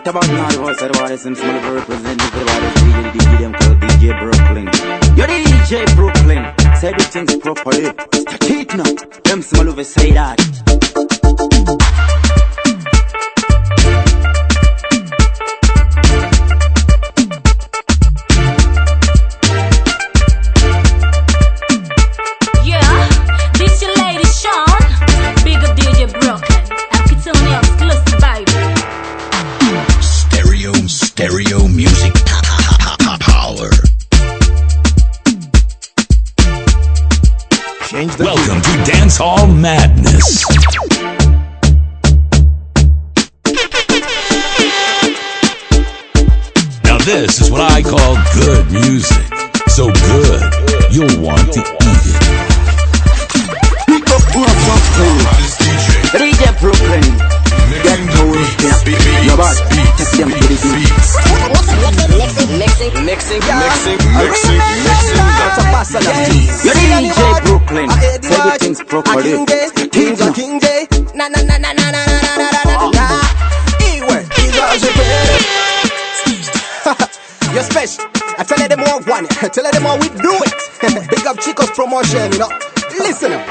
Right about now, the voice of the voice and small representative for the voice DJ them called DJ Brooklyn. You're DJ Brooklyn. Say the things properly. Start it now. Them small over say that. Stereo music power. Welcome to Dancehall Madness. Now this is what I call good music. So good, you'll want to eat it. Pick up DJ Brooklyn. Get told, no bad. Take them to the beat. Mixing. That's a pass on the beat. You're DJ Brooklyn. Say the things properly. King J. Na. Ewe, you're special. I tell them all one. I tell them all we do it. Big up Chico's promotion, you know. Listen up.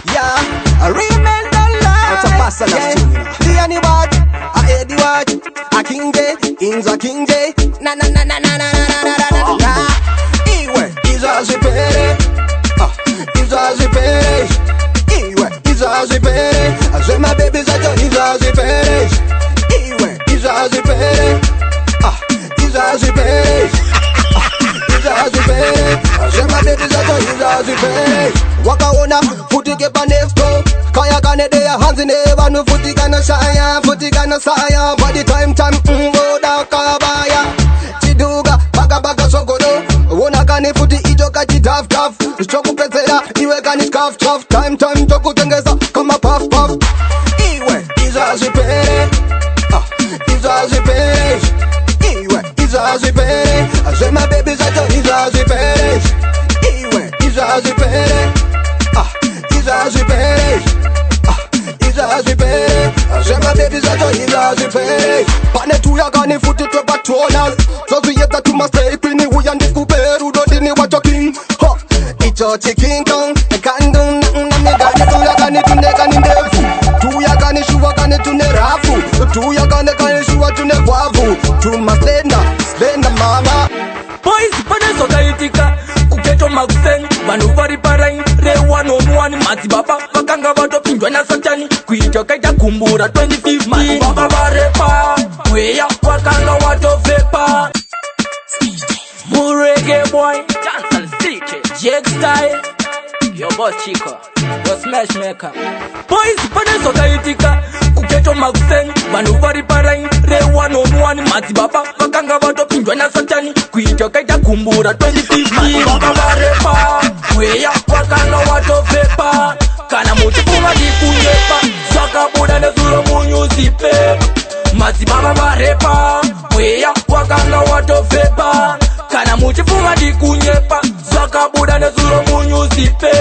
Yeah, I remember love. That's a pass on the beat. The any watch, I hear the watch. A King J, Inza King J. Na. Iwe, Iza Zipere. Iza Zipere. Iwe, Iza Zipere. As my baby's at your Iza Zipere. Iwe, Iza Zipere. Iza Zipere. Iza Zipere. As my baby's at your Iza Zipere. Waka ona, footy ke panefto. Kaya kane de hands in eva no footy kana saya, footy kana saya. Body time go da kabaya. Chiduga baga sokodo. Wona kane footy ijo kachi tough. Choku pezera iwe kane scarf tough. Time choku tengeza kama puff. Iwe iza zipere. Iza zipere. Iwe iza zipere. As my baby's at your iza zipere. Iwe iza zipere. Iza zipere. Iza zipere. As my baby's at your iza zipere. Pane tu ya kane footy to patronal. So we yet to my stay pini we and discouper who don't need what talking. It's your chicken tongue. I can't do nothing. I'm the guy to ya kane to ne kane defu. Tu ya kane shuwa kane to ne rafu. Tu ya kane shuwa to ne wavu. Tu my slender mama. Boys, pane sokaitika. Kuketo magufeng. Vanu vari parain. Rewa no muani. Mati baba. Vakanga vato pinjwa na satani. Kuito kaita kumbura 2050. Mati baba varepa. Weya wakanga wato vepa. Murege boy. Dancehall CJ. Jake style. Your boss Chico. Your smash maker. Boys, pane sokaitika. Kuketo magufeng. Vanu vari parain. Rewa no muani. Mati baba. Vakanga vato pinjwa na satani. Kuito kaita kumbura 2050. Mati baba varepa. Weya wakanga wato vepa. Kana muchifunga dikunyepa. Swaka buda nezuro munyuzipe. Mati baba varepa. Weya wakanga wato vepa. Kana muchifunga dikunyepa. Swaka buda nezuro munyuzipe.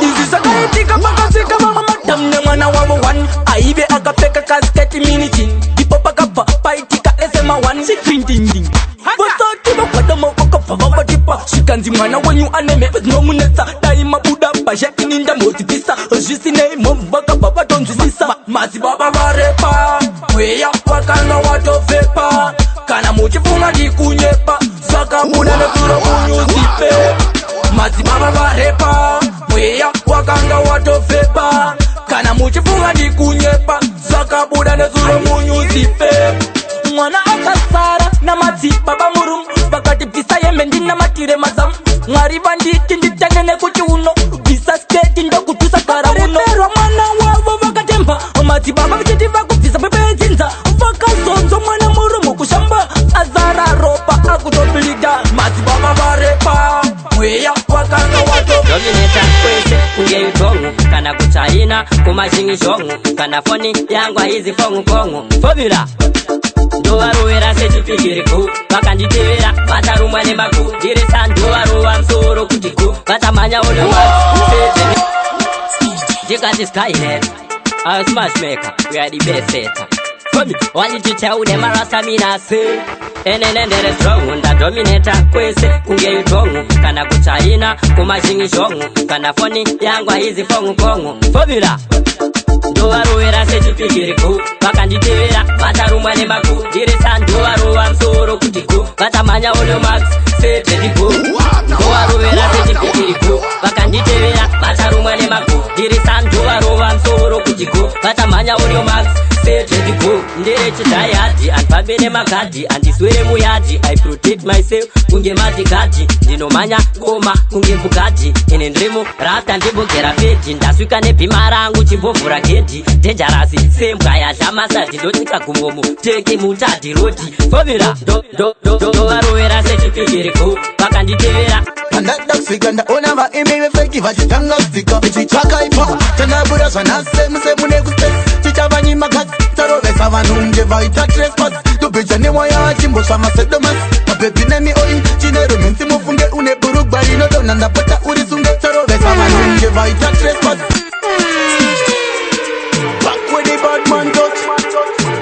Izi sakaitika pakasika mama madam ne mwana wabo one. Aibe akapeka kasketi minitin. Dipo pakapa paitika esema one. Sikindinding Wasati bakwada mawaka pavava tipa. Shikanzi mwana wenyu aneme no munesa. Daima buda bashaki ninja motivisa. Ojisine mwaka baba tonzisa. Mati baba varepa. Weya wakanga wato vepa. Kana muchifunga dikunyepa. Swaka buda nezuro munyuzipe. Mati baba varepa. Weya wakanga wato vepa. Kana muchifunga dikunyepa. Swaka buda nezuro munyuzipe. Mwana akasara na mati baba murum. Bakati pisa yemendi na matire mazam. Ngari banditi nditangene kuti uno. Pisa sketi ndo kutusa karamuno. Reperwa mwana wavo vakatemba. Mati baba vichiti vakupisa pepe zinza. Vaka zonzo mwana murumu kushamba. Azara ropa akutobilida. Mati baba varepa. Weya wakanga wato. Domineta kwese kunge yutongu. Kana kuchaina kumashingi shongu. Kana foni yangwa hizi fongu kongu. Formula Ndowaruwera sechipigiriku vakanditevera vatarumwa nemaku dirisa ndowaruwa msoro kutiku vatamanya ndikati Skynet, our smash maker, we are the best setter. For me, why did you tell them I rasta me na say? Enenendere strong, nda dominator kwese kunge itongu kana kuchaina kumachingi shongu kana foni yangwa hizi fongu kongu formula ndovarovera sechipikiriku vakanditevera vatarumwa nemaku ndiri sandovaro msoro kuti ku vatamhanya ono max sedediku ndovarovera sechipikiriku vakanditevera vatarumwa nemaku ndiri sandovarova msoro kuti ku vatamhanya ono max sedediku nderechidhayadhi andifambe nemakadhi andiswere muyadhi I protect myself kunge madhikadhi ndinomhanya koma kunge bugadi ine ndirimu rasta ndimbogera pedhi ndasvika nebhima rangu chimbovhura gedhi denjarasi sembwa yadhamasadi ndotika gumbomo teki mutadhi rodi formula ndovarovera sechipikiriku vakanditevera Pandada kusvika ndaona vaimbi vefeki vachitanga kusvika vichitsvaka ipa tanabura zvanase musemune kustesi chichavanyimakazi tarovesa vanhu nge vaita trespas tobheja newaya achimbosva masedomas mabhebhi nemioi chine romensi mufunge une burugwa rinodonha ndapota uri sunge tarovesa vanhu nge vaita trespas back with the bad man touch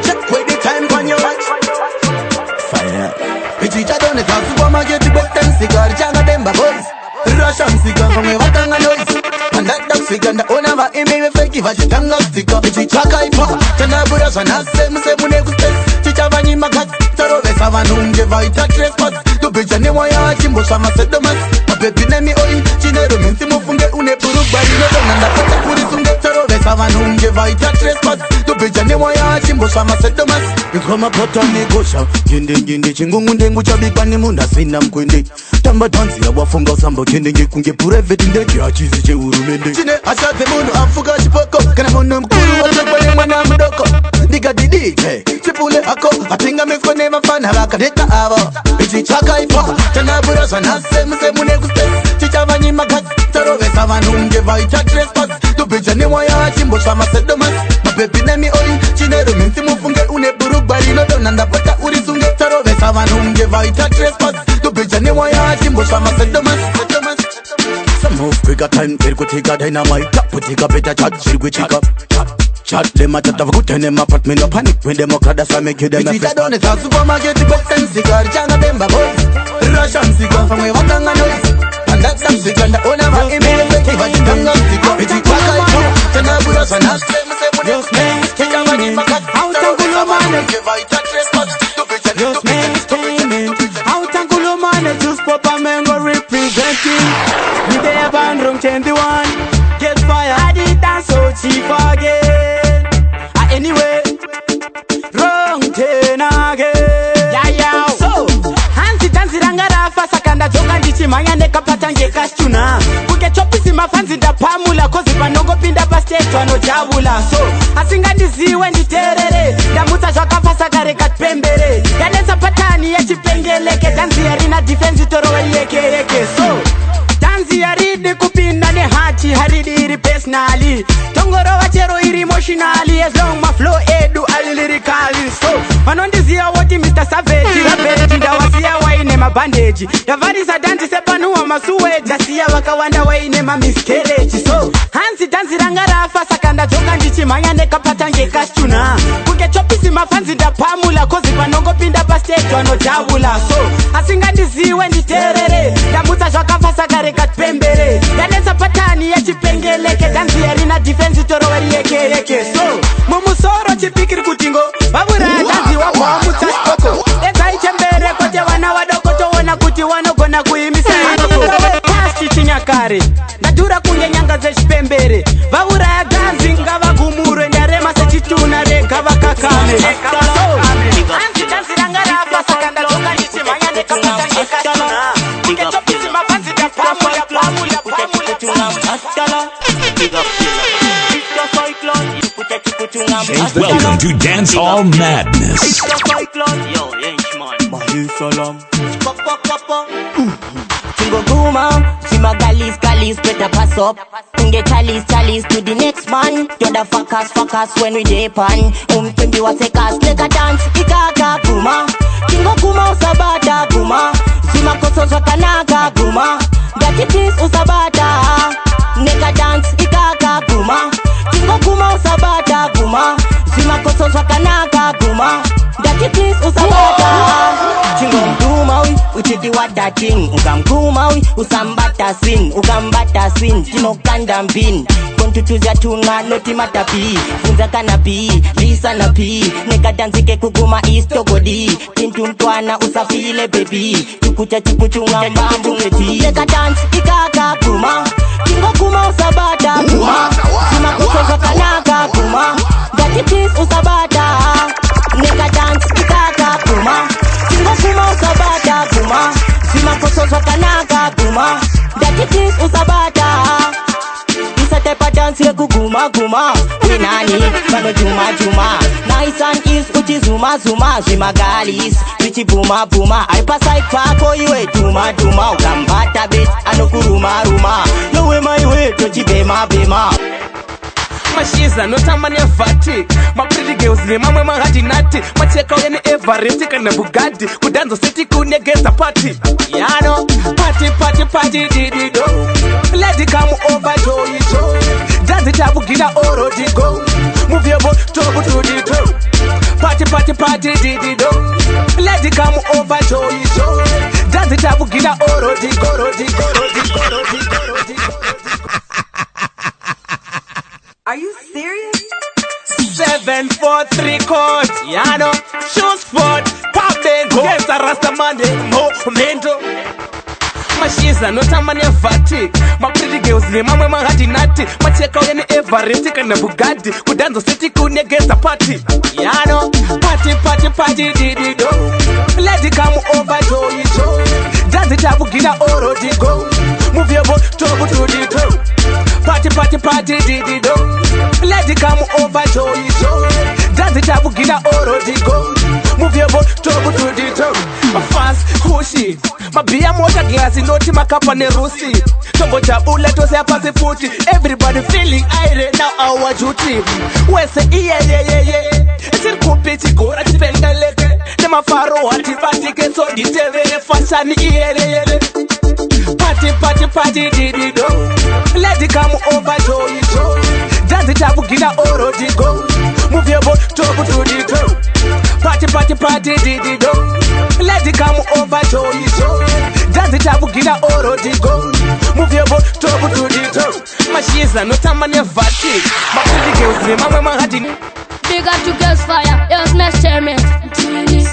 check with the time on your watch fire vichichadoneka supermarket bwetensigari changademba boys rashamsika vamwe vatanga noise pandada kusvika ndaona vaimbi vefeki vachitanga kusvika vichitsvaka ipa tanabura zvanase musemune kustesi chichavanyimakazi tarovesa vanhu nge vaita trespas tobheja newaya achimbosva masedomas mabhebhi nemioi chine romensi mufunge une burugwa rinodonha ndapota uri sunge tarovesa vanhu nge vaita trespas tobheja newaya achimbosva masedomas ikwamapota negosha ngendengende chingungu ndengu chabikwa nemunhu asina mukwende tamba dhanzira wafunga usambotendenge kunge purivheti ndege hachizi chehurumende chine hasha dzemunhu afuka chipoko kana munhu mukuru watsvekwa nemwana mudoko ndigadidike chipule hako apingamiswa nevafana vakadeka avo ichitsvaka ipa tanabura zvanase musemune kustesi chichavanyimakazi tarovesa vanhu nge vaita trespas tobheja newaya achimbosva masedomas mabhebhi nemioi chine romensi mufunge une burugwa rinodonha ndapota uri sunge tarovesa vanhu nge vaita trespas tobheja newaya achimbosva masedomas some move quicker time iri kutika dynamite kutika beta chat zviri kuchika chat lematata vakutene mapartment wapanic when democrats make them vichitadonesa supermarket bwetensigari changademba boys rashamsika vamwe vatanga noise pandada kusvika ndaona vaimbi vefeki vachitanga kusvika vichitsvaka ipa tanabura zvanase musemune kustesi chichavanyimakazi tarovesa vanhu nge vaita trespas tobheja Just pop a mango representing me there band room 21 get fire I did dance so cheap again anyway wrong ten again yeah so hansi dance rangarafa sakanda joka ndichimhanya nekapata ngekashuna kuke chopisi mafanzi ndapamula kozi panongopinda pastage vanojavula so asingandiziwe nditerere ndamutsa zvakafa sakareka tipembere yanetsa patani yechipengeleke danzi yarina defense toroveri yeke so danzi yaridi kupinda nehati haridi iri personally tongorova chero iri emotionally as long maflow edu ali lyrically so vanondiziva woti Mr. Savage rabeti ndawasiya waine mabhandeji ndavarisa danzi sepanuwa masuweji asiya vakawanda waine mamiscarriage so hansi danzi ranga rafa saka ndadzoka ndichimhanya nekapata ngekashuna kunge chopisi mafanzi ndapamula kozi panongopinda pastage vanojavula so asingandiziwe nditerere ndamutsa zvakafa saka reka tipembere yanetsa patani yechipengeleke danzi yarina defense toroveri yeke so mumusoro chipikiri kutingo vavuraya danzi wagwamutsa chikoko edzai chembere kote vana vadoko toona kuti vanogona kuimisa pasi chinyakare ndadhura kunge nyanga dzechipembere vauraya danzi ngavagumurwe ndarema sechituna rega vakakame hanzi danzi ranga rafa saka ndadzoka ndichimhanya nekapata ngekashuna kunge chopisi mafanzi ndapamula Welcome to Dance Hall Madness. Guma, see my galis, better pass up. Get chalice to the next man. You're the fuckers when we dey pan. Pimbi wa sekas, lega dance, ikaga guma. Kingo guma usabata guma. Zima koso zwakanaga guma. Gatitis usabata. Nega dance, ikaga guma. Kingo guma usabata guma. Zima koso zwakanaga guma. kuma Dati please usabata Chingomduma uchiti wadating Ukamkuma usambata sin Ukambata sin Chinokanda mpin Kontutuzia tunga noti matapi Funza kanapi, lisa napi Neka danzike kukuma istogodi Pintu mtwana usafile baby Chukucha chukuchunga mbambu ngeti Neka dance ikaka kuma Kingo kuma usabata kuma Sima kusoza kanaka kuma Dati please usabata Neka dance ikaka kuma Kingo kuma usabata kuma Sima kusoza kanaka kuma Dati please usabata Tepa dance ye kuguma guma Winani, bano juma juma Nice and east, uchi zuma zuma Zima galis, uchi buma buma Aipa side pako iwe duma duma Ukambata bit, ano kuruma ruma No way my way, tochi bema bema Mashiza no tamani ya fati My pretty girls ni mamwe mahati nati Macheka uyeni Everest kana Bugatti Kudanzo city kunegeza party Yano, party party party didi do Lady come over joy joy Dance tabu gina oro di go Move your butt tobu to the toe Party party party didi do Lady come over joy joy Dance tabu gina oro di go di go di go di go di go. Are you serious? 743 chords, Yano, shoes sport, pop bengo, yes, a rasta mande, momento. Mashiza no tamani ya fati My pretty girls ni mamwe mahati nati Macheka uyeni Everest kana Bugatti Kudanzo city kunegeza party Yano, party party party didi do Lady come over joy joy Dance tabu gina oro di go Move your butt tobu to the toe Party party party didi do Lady come over joy joy Dance tabu gina oro di go Move your butt tobu to the toe Fast pushy My beer motor glass noti makapa ne rusi Tombo tabula tose apase futi Everybody feeling aire now our duty Wese iye Esir kupiti kura tipenda leke Nema faro wati batike so diteve Fasani iye Party party party didi do Lady come over joy joy Dance tabu gina oro di go Move your butt tobu to the toe Party party party didi do Lady come over joy joy Dance tabu gina oro di go Move your butt tobu to the toe Mashiza no tamani ya vati My pretty girls ni mamwe mahati Big up to girls fire, yo smash chairman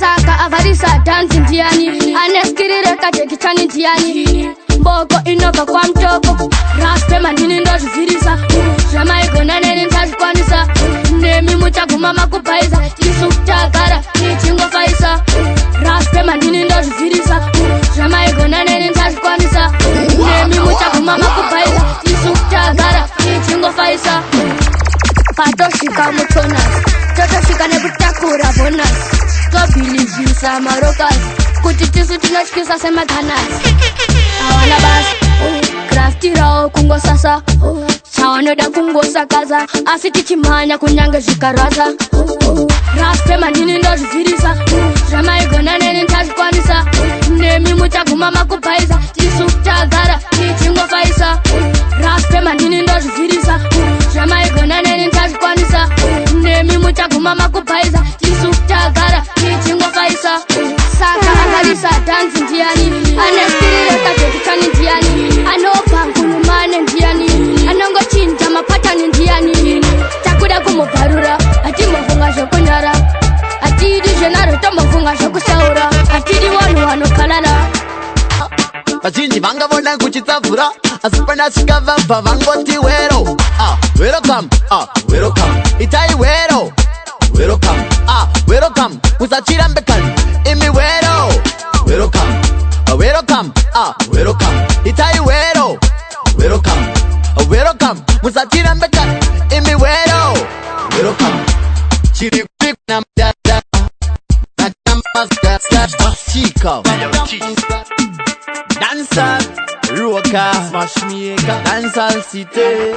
Saka avarisa dance ndiani Aneskiri kate kichani ndiani Mboko inoka kwa mtoko Raspe mandini ndo zifirisa Jamaiko naneni ntazikwanisa Nemi muchagu mama kupaiza Isu takara, nichingo faisa Raspe mandini ndo zifirisa Jamaiko naneni ntazikwanisa Nemi muchagu mama kupaiza Isu takara, nichingo faisa Patoshika mutonas Totoshika nebutakura bonas Tobilizisa marokas Kutitisu tunachikisa sema tanas Awana bas Crafty rao kungo sasa Chawanoda kungo sakaza Asiti chimanya kunyange zikaraza Raspe manini ndo zifirisa Jamaigo naneni ntazikwanisa Nemi muchagu mama kupaiza Tisu tagara nichingo faisa Raspe manini ndo zifirisa Jamaigo naneni ntazikwanisa Nemi muchagu mama kupaiza Tisu tagara nichingo faisa Saka akalisa dance ndiani Aneskiri kate kichani ndiani Anofa kulumane ndiani Anongo chinja mapatani ndiani Takuda kumubarura Ati mwafunga shokunyara Ati di jenaro to mwafunga shokushaura Ati di wanu kalala Vazhinji vangavona kuchitavhura asi panasvika vabva vangoti wero welcome welcome itai wero welcome welcome musachirambe kani imi wero welcome welcome welcome itai wero welcome welcome musachirambe kani imi wero welcome chiri na mdada na kama chika Dancehall, Roka, Smash Maker, Dancehall City.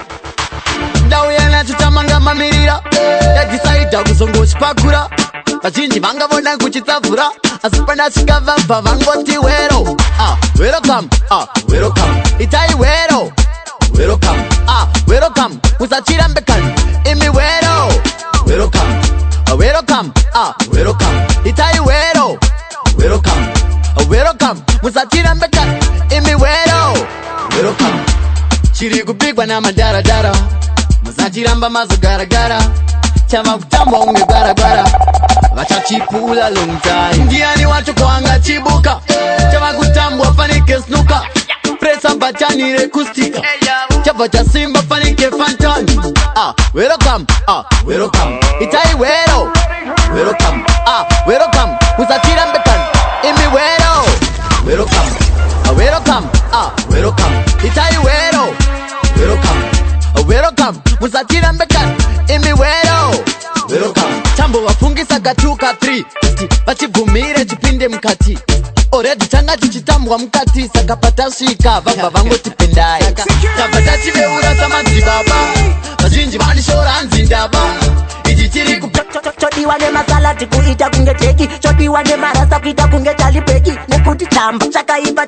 Dawiyana tutamanga mamirira yajisaida kuzongochipakura vazhinji vangavona kuchitavhura asi panasvika vabva vangoti wero welcome welcome itai wero welcome welcome musachirambe kani imi wero welcome welcome welcome musatira mbeka imiwero. Welcome. Chiri kupigwa na madaradara, musachiramba mazogaragara. Chama kutambwa unge gwara vachachipula long time. Ndiani wacho kwanga chibuka, chama kutambwa fanike snuka. Presa bachanire kustika, chapa cha simba fanike fantani. Welcome, welcome. Itai wero, welcome, welcome. Musatira mbekan, imi wero. Welcome, welcome, welcome. Itai wero, welcome, welcome. Musatira mbekan, imi wero. Welcome. Chambo wafungisa katuka 3 vachigumire chipinde mkati. Already changa chichitambwa mkati. Sakapata shika vamba vangu tipendai. Kapata chiveura samadzi baba, vazhinji vanishora nzindaba. Ichi chiri chodiwa nemasala tikuita kunge teki. Chodiwa nemarasa kuita kunge talipeki. Nekuti chamba chakaipa.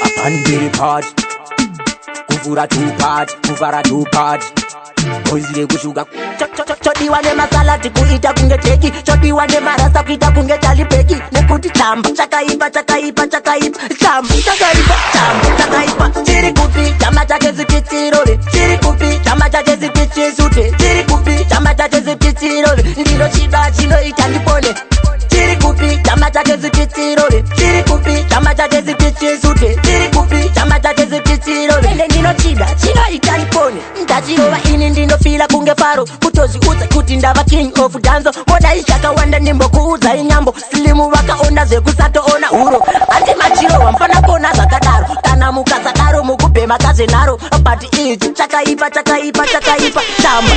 Apandiri part kuvura 2 part, kuvara 2 part. Boizile kushuga chodiwa nemasala tikuita kunge teki. Chodiwa nemarasa kuita kunge talipeki. Nekuti chamba chakaipa. Chamba chakaipa. Chiri kupi chamba chake zipitirore. Chiri kupi chamba chake zipitisute. Chiri kupi chamba chake zipitirore. Ndino chida chinoita ndipone. Chiri kupi chamba chake zipitirore. Chiri kupi chamba chake zipitisute. Chiri kupi chamba chake zipitirore. Ndino chida chinoita ndipone. Ndachirova ini ndinofila kunge faro. Kutoziudza kuti ndava king of dance. Moda ishakawanda ndimbokuudza inyambo. Slimu vakaona zvekusatoona huro. Andi machirova mfana kona zvakadaro. Kana mukazadaro mukubhema kazenaro. But ichi chakaipa. Chamba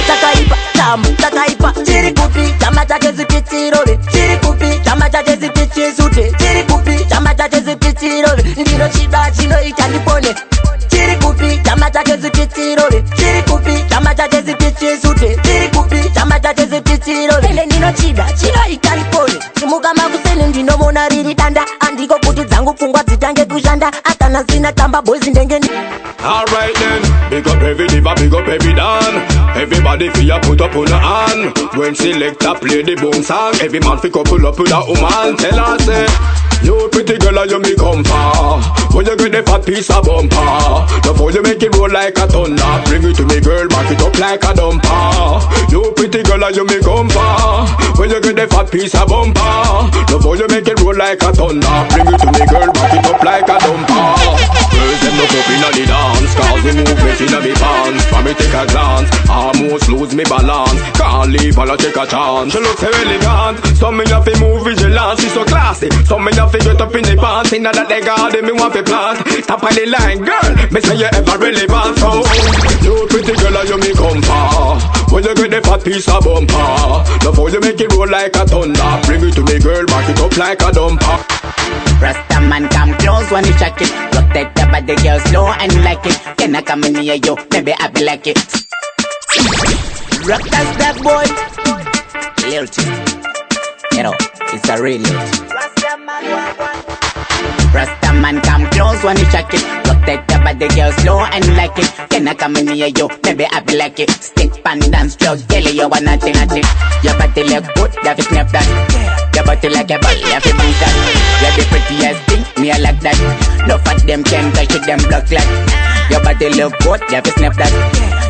chakaipa. Chiri kupi chamba chake zipitirore. Chiri kupi chamba chake zipitisute. Chiri kupi chamba chake zipitirore. Ndino chida chinoita ndipone. Chiri kupi chamba chake zipitirore. Chiri kupi chamba chake zipitisute. Chiri kupi chamba chake zipitirore. Ndino chida chinoita ndipone. Simuka makuseni ndinomona riri danda. Andiko kuti dzangu pfungwa dzitange kushanda. Akana sina tamba boys ndenge. Alright then, big up every diva, big up every dan. Everybody feel put up on the hand. When selector play the boom song, every man fi couple up with a woman. Tell her say, you pretty girl and you me come far. When you get the fat piece of bumper, before you make it roll like a thunder, bring it to me girl, back it up like a dumper. You pretty girl and you me come far. When you get the fat piece of bumper, before you make it roll like a thunder, bring it to me girl, back it up like a dumper. Girls them look up inna the dance, cause the movement inna me pants. For me take a glance, almost lose me balance. Can't leave all I take a chance. She looks so elegant, some me have to move vigilant. She so classy, some me have to get up in the pants. Inna that they garden me want to plant. Top of the line, girl, me say you ever relevant. So you pretty girl and you me come far. When you get the fat piece of bumper, before you make it roll like a thunder, bring it to me girl, back it up like a dumper. Rasta man come close when you check it. Rotate the body girl slow and you like it. Can I come in near you? Maybe I be like it. Rock that boy. Lil T. You know, it's a real Lil T. Rasta man come close when you check it. Rotate the body girl slow and you like it. Can I come in near you? Maybe I be like it. Stick pan dance drug, jelly you want nothing. Your body look good, you have to snap that. Your body like a ball, you have to bounce that. You're the prettiest thing, me I like that. No for them can touch it, them block like. Your body look good, you have to snap that.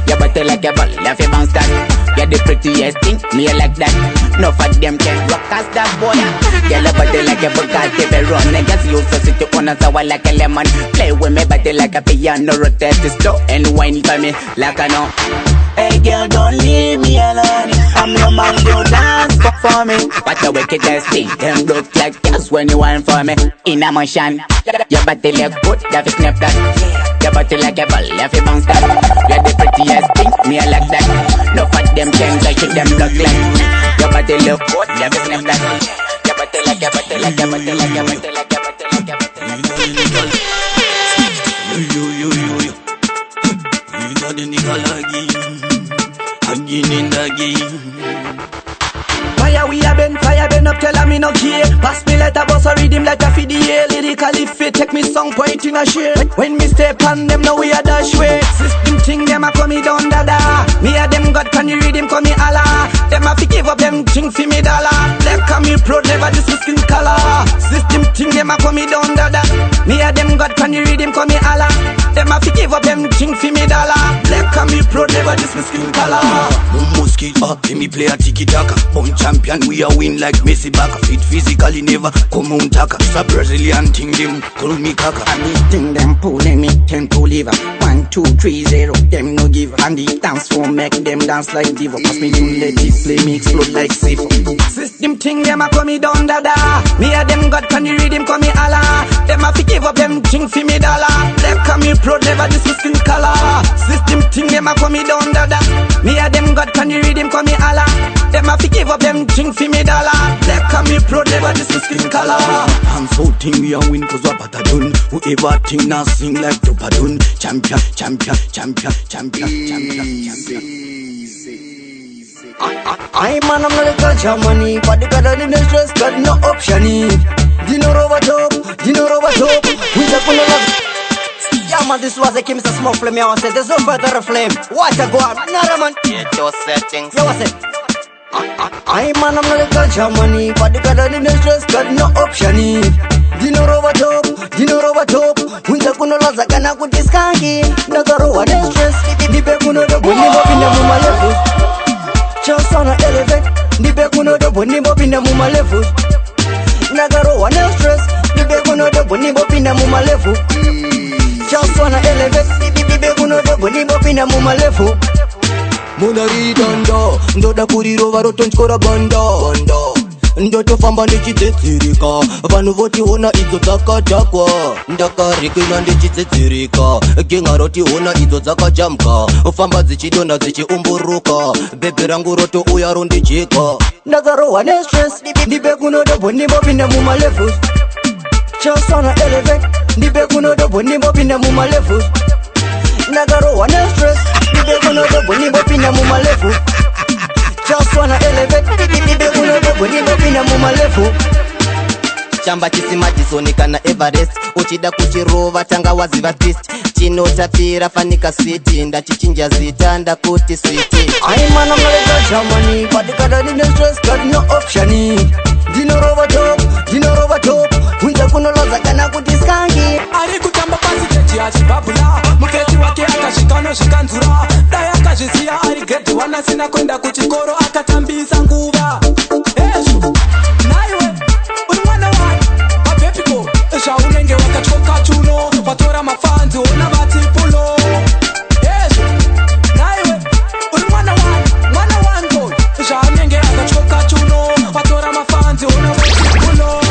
Your body like a ball, you have to bounce that. You're the prettiest thing, me I like that. No for them can rock as that boy. Your body like a Bugatti, they run against you, so sit you on a sour like a lemon. Play with me body like a piano, rotate it slow and whine for me like a no. Hey girl, don't leave me alone. I'm your man, you dance for me. What a wickedness thing. Them look like gas when you want for me. In a motion, your body look good, you have to snap that. Your body like a ball, you have to bounce that. You're the prettiest thing, me I like that. No for them can touch it, them look like. Your body look good, you have to snap that. Your body like a body like a body like a body like a body like a body like a body. You know the nigga again in the game. Fire been up, tell me no care. Pass me let a boss a read him like a FDA. Lyrically fit, take me song point in a share. When me step on them, now we a dash way. System thing, them a come me down dada. Me a them God can you read him, come me Allah. Them Them have to give up them thing for me dollar. Black and me proud, never this is skin color. System thing, them a come me down dada. Me a them God can you read him come me Allah. Them have to give up them thing for me dollar. Black and me proud, never this is skin color. Mosquito, let me play a tiki-taka. Born champion, we a win like Messi Baka. Fit physically, never come on taka. It's a Brazilian thing, them call me kaka. And me thing them pulling me, 10 to liver. 1, 2, 3, 0, them no give. And the dance for make them dance like diva. Pass me to let it play me explode like Sifo. System thing, them a come me down dada. Me a them God can you read him come me Allah. Them a fi give up them thing for me dollar. Them come me proud, never this is skin color. System thing, them a come me down dada. Me a them God can you read him come me Allah. Them a fi give up them thing for me dollar. Them come me proud, never this is skin color. I'm so thing we a win cause what better done. Whoever thing now sing like Topadun. Champion, champion, champion, champion, champion, champion. I'm man, I'm not a culture money, but the God in the stress got no option. Dino over top, we just gonna love. Yeah man, this was a Kim, it's a small flame, I said, there's no further flame. What a go on, another man. Yeah, those settings. Yeah, what's it? I'm man, I'm not a culture money, but the God in the stress got no option. Dino over top, we just gonna love the Ghana with this kangi. Nagaro, what is stress? The Bekuno, the Bunny, in the Muma level. Just on a elevate, the Bekuno, the Bunny, in the Muma level. Nagaro, what is stress? The Bekuno, the Bunny, in the Muma level. Just wanna elevate, the Bekuno, the Bunny, in the Muma level. Munari dondo, ndoda kurirova rotonchkora bondo. Ndoto famba ndichitsetsirika, vanhu votiona idzo dzakajakwa. Ndakarikina ndichitsetsirika, genga rotiona idzo dzakajamka. Famba dzichidonha dzichiumburuka, bhebhe rangu rotouya rondijika. Ndakarohwa nestress, ndibe kunodobo ndimbopinda mumalevels. Just wanna elevate, ndibe kunodobo ndimbopinda mumalevels. Ndakarohwa nestress, ndibe kunodobo ndimbopinda mumalevels. Just wanna elevate, ndibe kunodobo ndimbopinda mumalevels. Chamba chisima chisonika na Everest, uchida kuchirova tanga waziva twist. Chinotapira fanika city, ndachichinja zita ndakuti sweetie. I'm man, I'm not a Germany, but the God in the stress got no option. Dino over top, winja kunoloza kana kutiskangi. Ari kutamba pasi chechi achibabula, muketi wake akashikano shikanzura. Daya akashisia ari geti wana sina kwenda kuchikoro akatambisa nguva. Eshu, naiwe, ulimwana wani, mapepiko. Esha unenge wakachoka chuno, watora mafanzi ona vatipulo. Eshu, naiwe, ulimwana wani, mwana wango. Esha unenge wakachoka chuno, watora mafanzi ona vatipulo.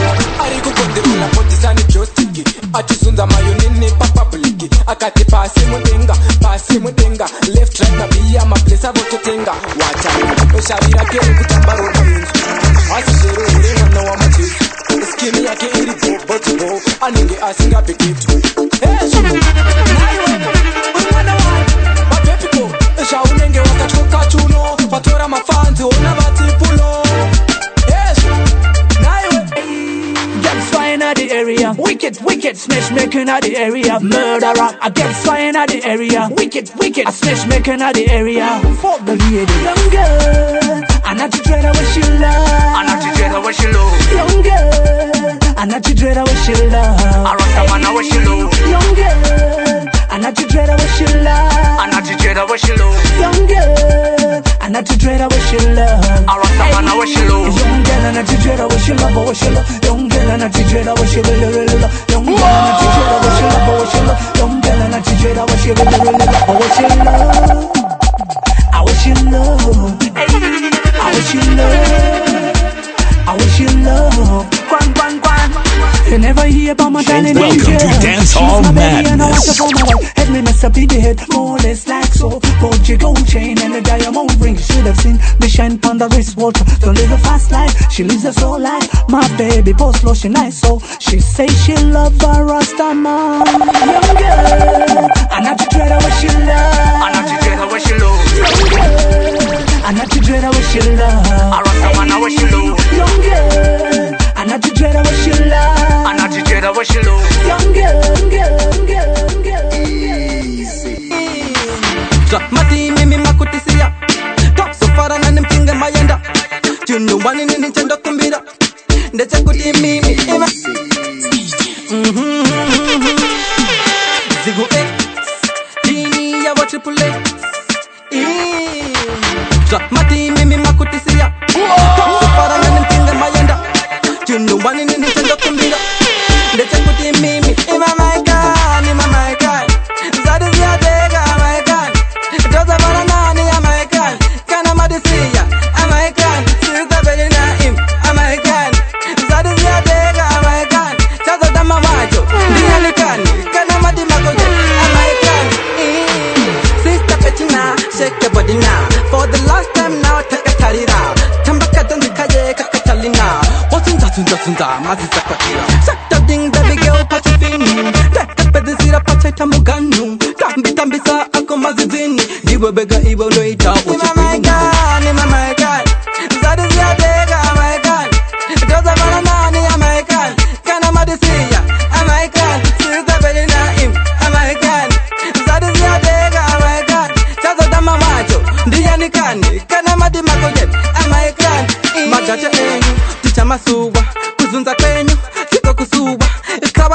Ari kukondirula potisani jostiki, atizunza mayonini papabliki. Akati pasi mudenga, left right na biya maplesa vototenga. Wacha, eshavira kere kutamba roda minzu. Asishero ure mwana wa machizu. Skini yake iri bobo, aninge asinga peketu. Eshu, naiwe, ulimwana wani, mapepiko. Esha unenge wakachoka chuno, watora mafanzi ona vatipulo. Eshu, naiwe. Gets fine at the area. Wicked, smash making at the area. Murderer, I get fine at the area. Wicked, I smash making at the area. For the lady, young girl, I'm not to dread what she love. I'm not to dread what she love. Young girl, I'm not to dread what she love. I rock the man what she love. Young girl, I'm not to dread what she love. I'm not to dread what she love. Young girl, I'm not to dread what she love. I rock the man what she love. Young girl, I'm not to dread what she love, what she love. Young girl, I'm not to dread what she really love. Young girl, I'm not to dread what she love, what she love. Young girl, I'm not to dread what she really love, what she love. I wish you love. I wish you love. I wish you love. Quan. You never hear about my darling. Welcome to Dancehall Madness. Head me mess up in the head, more or less like so. Bought your gold chain and a diamond ring. You should have seen me shine on the wristwatch. Don't live a fast life, she lives a slow life. My baby post lotion nice so. She say she love a Rasta man. Young girl, I'm not to dread what she love. I'm not to dread what she love. Young girl, I'm not to dread what she love. I Rasta man what she love. Young girl, I'm not to dread what she love. I'm not to dread what she love. Young girl. Easy. Mati mimi makutisia. Top sofara na nimtinge mayenda. Chunumbani nini chendo kumbira Ndecha kuti mimi ima Zigu X Dini ya wa triple X Mati mimi makutisia Kupara na nimpinga mayenda Chunumbani nini chendo kumbira Ndecha kuti mimi ima maikan, ima maikan Zadi ziyadega maikan Doza bana nani ya maikan Kana madisia American, Sirta Belinaim, American, Zadizia Dega, American, Chaza Dama Majo, Dialikan, Kanamadi Magoje, American, Sister Petina, shake your body now. For the last time now, take a tarira. Tambaka Kaye Kakatalina. What's in Sunta, Mazisa Katira. Sakta ding, baby girl, Pachifini. Take a pedicira, Pachatamuganu. Tambisa, Akomazini. Diwa Bega, Ivo Loita, American, American. Zadizia Dega, American. Doza Bananani, American. Kanamadisia, American. Sirta Belinaim, American. Zadizia Dega, American. Chaza Dama Majo, Dianikani, Kanamadi Makojet, American. Magaja enyu, ticha masuwa. Kuzunza kwenyu, tiko kusuwa.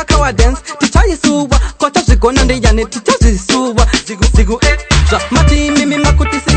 Kawa dance, ticha yisuwa. Kota zikona ndiyane, ticha zisuwa. Zigu Mati mimi makutisi